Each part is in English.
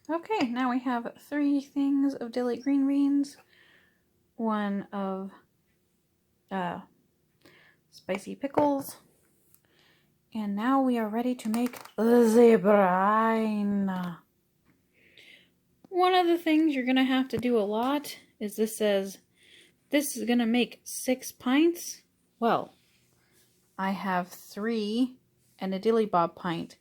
Okay, now we have 3 things of dilly green beans, 1 of spicy pickles, and now we are ready to make the brine. One of the things you're going to have to do a lot is this says this is going to make 6 pints. Well, I have 3 and a dilly bob pint.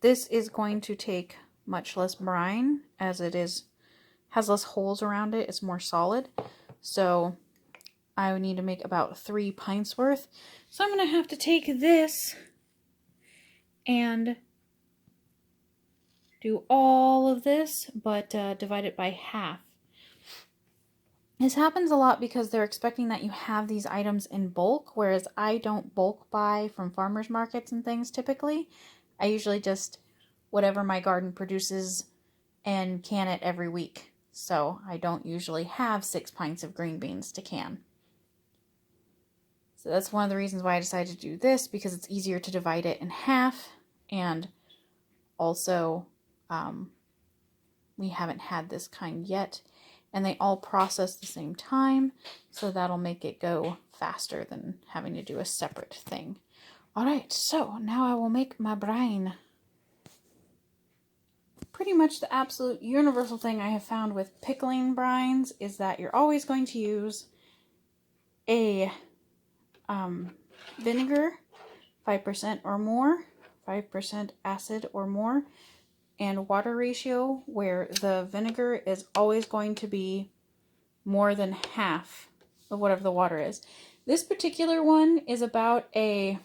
This is going to take much less brine as it has less holes around it. It's more solid. So I would need to make about 3 pints worth. So I'm going to have to take this and do all of this, but divide it by half. This happens a lot because they're expecting that you have these items in bulk, whereas I don't bulk buy from farmers markets and things typically. I usually just whatever my garden produces and can it every week. So I don't usually have 6 pints of green beans to can. So that's one of the reasons why I decided to do this, because it's easier to divide it in half, and also we haven't had this kind yet, and they all process the same time, so that'll make it go faster than having to do a separate thing. Alright, so now I will make my brine. Pretty much the absolute universal thing I have found with pickling brines is that you're always going to use a vinegar, 5% or more, 5% acid or more, and water ratio where the vinegar is always going to be more than half of whatever the water is. This particular one is about it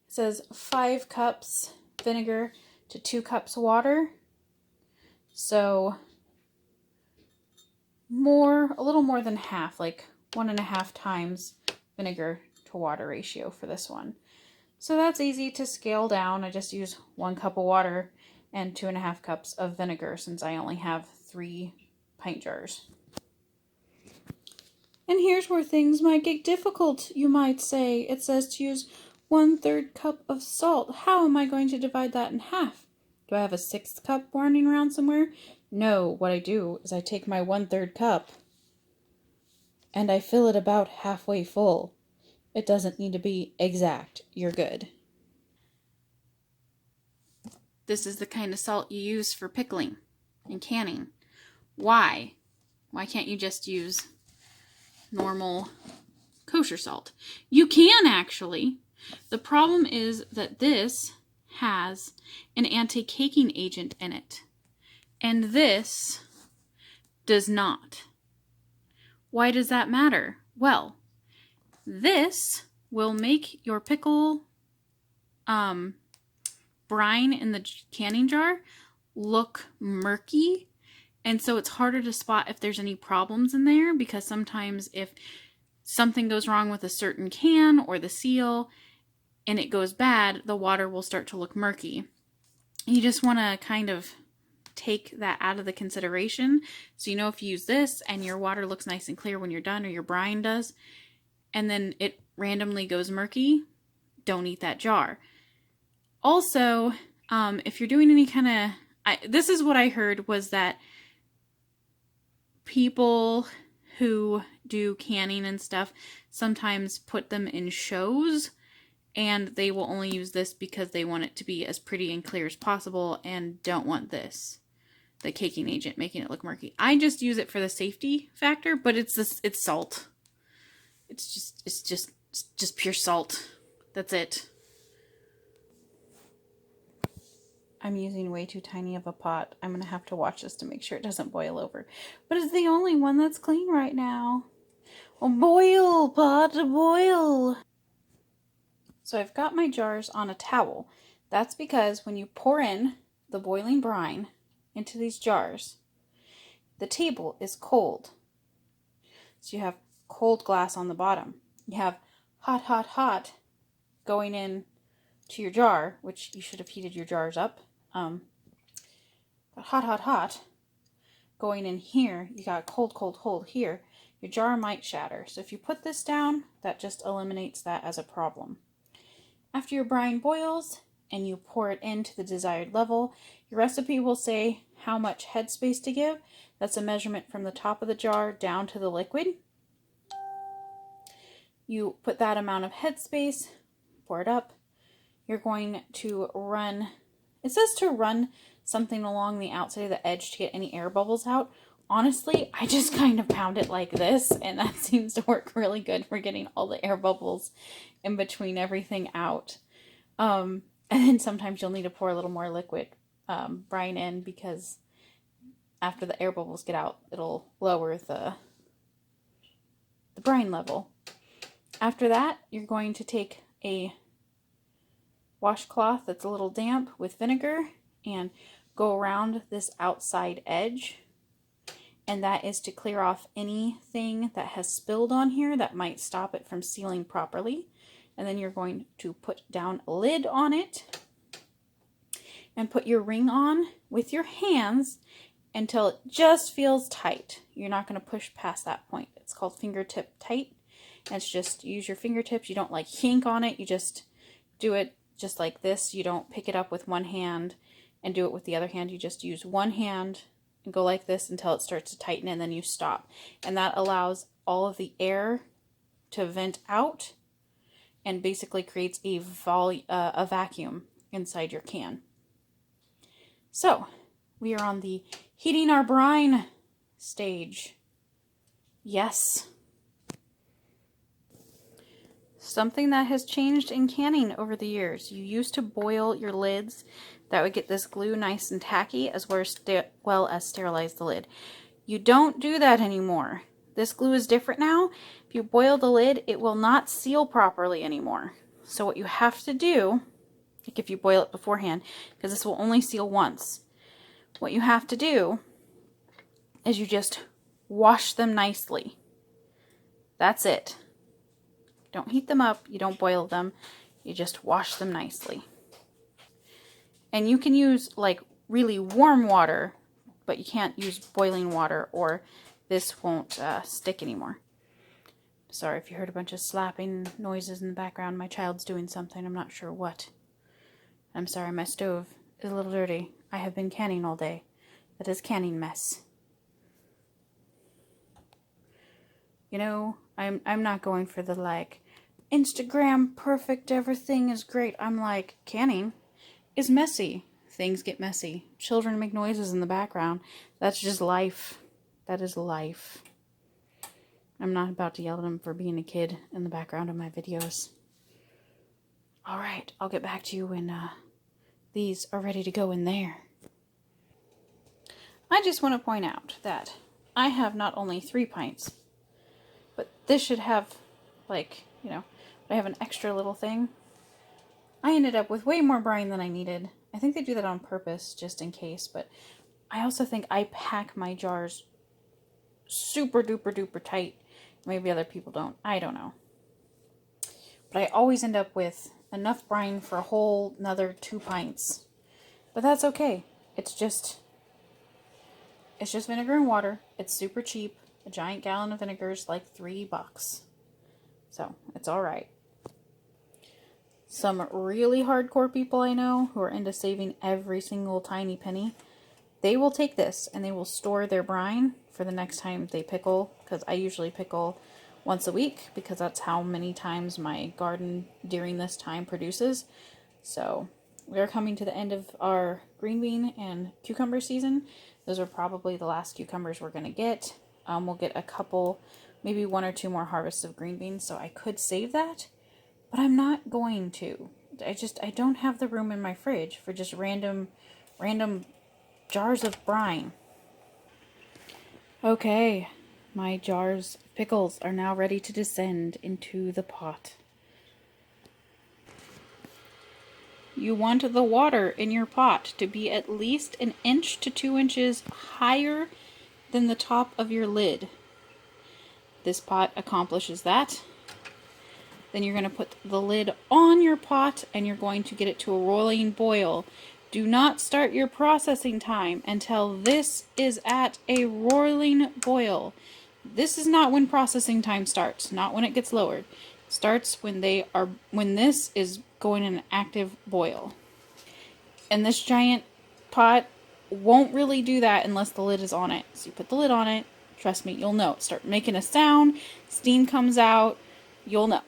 says 5 cups vinegar to 2 cups water. So a little more than half, like 1.5 times vinegar to water ratio for this one. So that's easy to scale down. I just use 1 cup of water and 2.5 cups of vinegar since I only have 3 pint jars. And here's where things might get difficult, you might say. It says to use 1/3 cup of salt. How am I going to divide that in half? Do I have a 6th cup wandering around somewhere? No, what I do is I take my 1/3 cup and I fill it about halfway full. It doesn't need to be exact. You're good. This is the kind of salt you use for pickling and canning. Why? Why can't you just use normal kosher salt? You can actually. The problem is that this has an anti-caking agent in it, and this does not. Why does that matter? Well, this will make your pickle brine in the canning jar look murky, and so it's harder to spot if there's any problems in there, because sometimes if something goes wrong with a certain can or the seal and it goes bad, the water will start to look murky. You just want to kind of take that out of the consideration. So you know, if you use this and your water looks nice and clear when you're done, or your brine does, and then it randomly goes murky, don't eat that jar. Also, if you're doing any kind of, this is what I heard, was that people who do canning and stuff sometimes put them in shows, and they will only use this because they want it to be as pretty and clear as possible and don't want this, the caking agent, making it look murky. I just use it for the safety factor, but it's salt. It's just pure salt. That's it. I'm using way too tiny of a pot. I'm going to have to watch this to make sure it doesn't boil over. But it's the only one that's clean right now. Oh, boil, pot, boil. So I've got my jars on a towel. That's because when you pour in the boiling brine into these jars, the table is cold. So you have cold glass on the bottom. You have hot, hot, hot going in to your jar, which you should have heated your jars up. But hot, hot, hot going in here. You got cold, cold, cold here. Your jar might shatter. So if you put this down, that just eliminates that as a problem. After your brine boils, and you pour it into the desired level. Your recipe will say how much headspace to give. That's a measurement from the top of the jar down to the liquid. You put that amount of headspace, pour it up. You're going to run, it says to run something along the outside of the edge to get any air bubbles out. Honestly, I just kind of pound it like this, and that seems to work really good for getting all the air bubbles in between everything out. And then sometimes you'll need to pour a little more liquid brine in, because after the air bubbles get out, it'll lower the brine level. After that, you're going to take a washcloth that's a little damp with vinegar and go around this outside edge. And that is to clear off anything that has spilled on here that might stop it from sealing properly. And then you're going to put down a lid on it and put your ring on with your hands until it just feels tight. You're not going to push past that point. It's called fingertip tight. And it's just, use your fingertips. You don't like yank on it. You just do it just like this. You don't pick it up with one hand and do it with the other hand. You just use one hand and go like this until it starts to tighten, and then you stop. And that allows all of the air to vent out and basically creates a vacuum inside your can. So, we are on the heating our brine stage. Yes. Something that has changed in canning over the years. You used to boil your lids. That would get this glue nice and tacky, as well as sterilize the lid. You don't do that anymore. This glue is different now. If you boil the lid, it will not seal properly anymore. So what you have to do, like if you boil it beforehand, because this will only seal once, what you have to do is you just wash them nicely. That's it. Don't heat them up. You don't boil them. You just wash them nicely. And you can use like really warm water, but you can't use boiling water or this won't stick anymore. Sorry if you heard a bunch of slapping noises in the background. My child's doing something. I'm not sure what. I'm sorry, my stove is a little dirty. I have been canning all day. That is canning mess. You know, I'm not going for the like Instagram perfect, everything is great. I'm like, canning is messy. Things get messy. Children make noises in the background. That's just life. That is life. I'm not about to yell at them for being a kid in the background of my videos. Alright, I'll get back to you when these are ready to go in there. I just want to point out that I have not only 3 pints, but this should have, like, you know, I have an extra little thing. I ended up with way more brine than I needed. I think they do that on purpose, just in case, but I also think I pack my jars super duper duper tight. Maybe other people don't. I don't know. But I always end up with enough brine for a whole another 2 pints. But that's okay. It's just vinegar and water. It's super cheap. A giant gallon of vinegar is like $3. So, it's alright. Some really hardcore people I know who are into saving every single tiny penny, they will take this and they will store their brine for the next time they pickle, because I usually pickle once a week because that's how many times my garden during this time produces. So we are coming to the end of our green bean and cucumber season. Those are probably the last cucumbers we're going to get. We'll get a couple, maybe 1 or 2 more harvests of green beans, so I could save that. But I'm not going to. I don't have the room in my fridge for just random jars of brine. Okay, my jars of pickles are now ready to descend into the pot. You want the water in your pot to be at least 1 inch to 2 inches higher than the top of your lid. This pot accomplishes that. Then you're going to put the lid on your pot and you're going to get it to a rolling boil. Do not start your processing time until this is at a rolling boil. This is not when processing time starts, not when it gets lowered. It starts when this is going in an active boil. And this giant pot won't really do that unless the lid is on it. So you put the lid on it, trust me, you'll know. Start making a sound, steam comes out, you'll know.